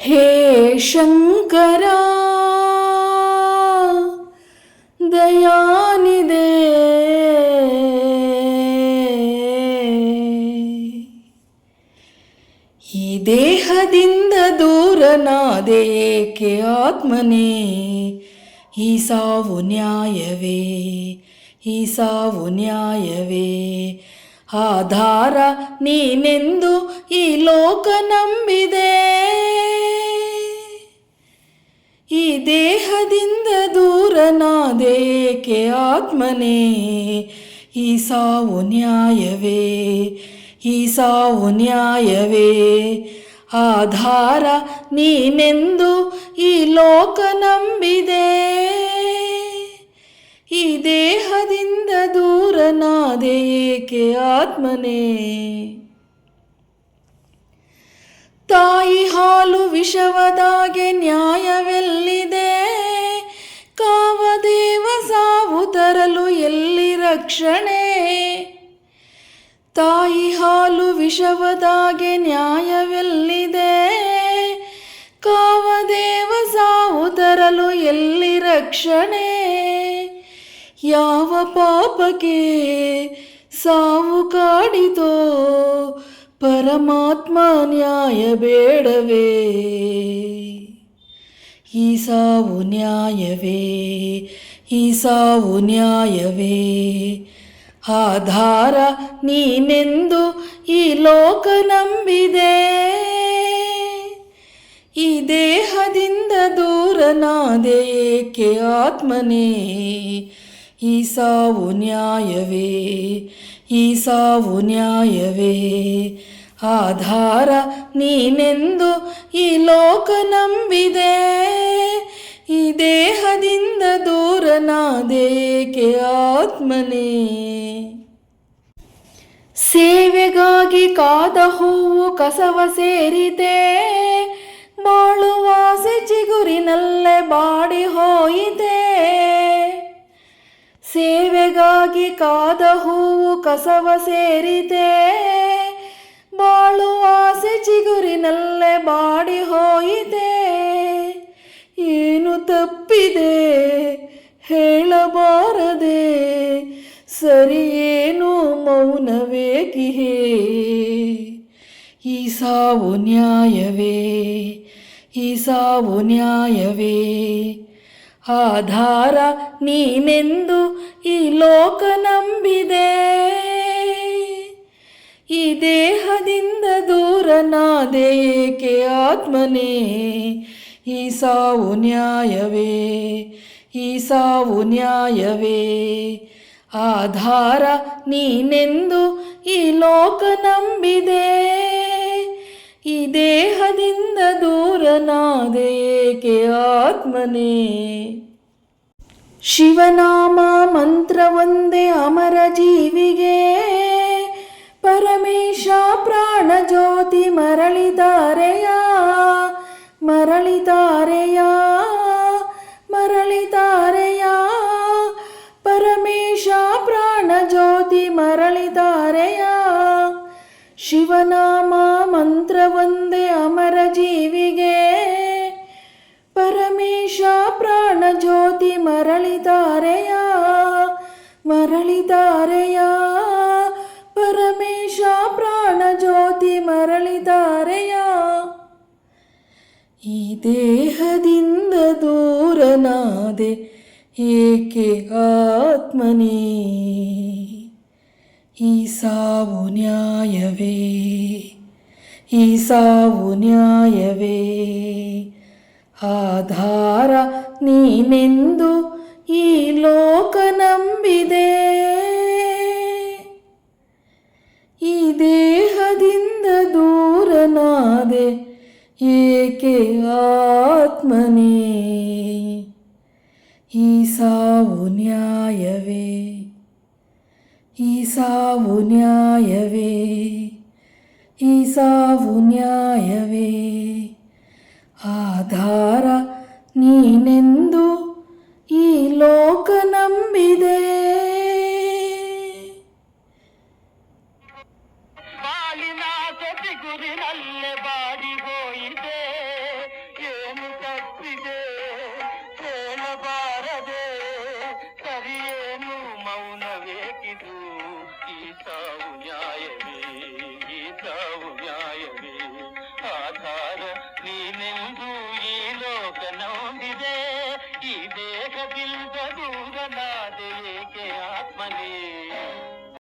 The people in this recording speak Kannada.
ಹೇ ಶಂಕರ ದಯಾನಿದೆ, ಈ ದೇಹದಿಂದ ದೂರನಾದೆ ಏಕೆ ಆತ್ಮನೇ, ಈ ಸಾವು ನ್ಯಾಯವೇ, ಈ ಸಾವು ನ್ಯಾಯವೇ. ಆಧಾರ ನೀನೆಂದು ಈ ಲೋಕ ನಂಬಿದೆ, ಈ ದೇಹದಿಂದ ದೂರನಾದೆ ಏಕೆ ಆತ್ಮನೇ, ಈ ಸಾವು ನ್ಯಾಯವೇ, ಈ ಸಾವು ನ್ಯಾಯವೇ. ಆಧಾರ ನೀನೆಂದು ಈ ಲೋಕ ನಂಬಿದೆ, ಈ ದೇಹದಿಂದ ದೂರನಾದೆ ಏಕೆ ಆತ್ಮನೇ. ತಾಯಿ ಹಾಲು ವಿಷವದಾಗೆ ನ್ಯಾಯವೆಲ್ಲಿದೆ, ಕಾವದೇವ ಸಾವು ತರಲು ಎಲ್ಲಿ ರಕ್ಷಣೆ. ತಾಯಿ ಹಾಲು ವಿಷವದಾಗೆ ನ್ಯಾಯವೆಲ್ಲಿದೆ, ಕಾವದೇವ ಸಾವು ತರಲು ಎಲ್ಲಿ ರಕ್ಷಣೆ. ಯಾವ ಪಾಪಕ್ಕೆ ಸಾವು ಕಾಡಿತೋ, ಪರಮಾತ್ಮ ನ್ಯಾಯ ಬೇಡವೇ, ಈ ಸಾವು ನ್ಯಾಯವೇ, ಈ ಸಾವು ನ್ಯಾಯವೇ. ಆಧಾರ ನೀನೆಂದು ಈ ಲೋಕ ನಂಬಿದೆ, ಈ ದೇಹದಿಂದ ದೂರನಾದೆ ಏಕೆ ಆತ್ಮನೇ, ಈ ಸಾವು ನ್ಯಾಯವೇ, ಈ ಸಾವು ನ್ಯಾಯವೇ. ಆಧಾರ ನೀನೆಂದು ಈ ಲೋಕ ನಂಬಿದೆ, ಈ ದೇಹದಿಂದ ದೂರನಾದೆ ಏಕೆ ಆತ್ಮನೇ. ಸೇವೆಗಾಗಿ ಕಾದ ಹೂವು ಕಸವ ಸೇರಿದೆ, ಬಾಳುವಾಸೆ ಚಿಗುರಿನಲ್ಲೇ ಬಾಡಿ ಹೋಯಿತೆ. ಸೇವೆಗಾಗಿ ಕಾದ ಹೂವು ಕಸವ ಸೇರಿದೆ, ಬಾಳುವಾಸೆ ಚಿಗುರಿನಲ್ಲೇ ಬಾಡಿ ಹೋಯಿತೆ. ಏನು ತಪ್ಪಿದೆ ಹೇಳಬಾರದೆ, ಸರಿಯೇನು ಮೌನವೇಕಿಹೇ, ಈ ಸಾವು ನ್ಯಾಯವೇ, ಈ ಸಾವು ನ್ಯಾಯವೇ. ಆಧಾರ ನೀನೆಂದು ಈ ಲೋಕ ನಂಬಿದೆ, ಈ ದೇಹದಿಂದ ದೂರನಾದೆ ಏಕೆ ಆತ್ಮನೇ, ಈ ಸಾವು ನ್ಯಾಯವೇ, ಈ ಸಾವು ನ್ಯಾಯವೇ. ಆಧಾರ ನೀನೆಂದು ಈ ಲೋಕ ನಂಬಿದೆ, ಈ ದೇಹದಿಂದ ದೂರನಾದೆ ಏಕೆ ಆತ್ಮನೇ. ಶಿವನಾಮ ಮಂತ್ರವೊಂದೇ ಅಮರ ಜೀವಿಗೆ, ಪರಮೇಶ ಪ್ರಾಣ ಜ್ಯೋತಿ ಮರಳಿದಾರೆಯ, ಮರಳಿದಾರೆಯ, ಮರಳಿದಾರೆಯ. ಪರಮೇಶ ಪ್ರಾಣ ಜ್ಯೋತಿ ಮರಳಿದಾರೆಯ, ಶಿವನಾಮ ಮಂತ್ರವೊಂದೇ ಅಮರ ಜೀವಿಗೆ, ಪರಮೇಶ ಪ್ರಾಣ ಜ್ಯೋತಿ ಮರಳಿದಾರೆಯ, ಮರಳಿದಾರೆಯ. ಪರಮೇಶ ಪ್ರಾಣ ಜ್ಯೋತಿ ಮರಳಿದಾರೆಯ, ಈ ದೇಹದಿಂದ ದೂರನಾದೆ ಏಕೆ ಆತ್ಮನೇ, ಈ ಸಾವು ನ್ಯಾಯವೇ, ಈ ಸಾವು ನ್ಯಾಯವೇ. ಆಧಾರ ನೀನೆಂದು ಈ ಲೋಕ ನಂಬಿದೆ, ಈ ದೇಹದಿಂದ ದೂರನಾದೆ ಏಕೆ ಆತ್ಮನೇ, ಈ ಸಾವು ನ್ಯಾಯವೇ, ಈ ಸಾವು ನ್ಯಾಯವೇ, ಈ ಸಾವು ನ್ಯಾಯವೇ. ಆಧಾರ ನೀನೆಂದು ಈ ಲೋಕ ನಂಬಿದೆ, ಬಾಳಿನ ಸೆತಿಗುರಿನಲ್ಲೇ ಬಾಡಿ ಹೋಯಿತೆ. ನಾ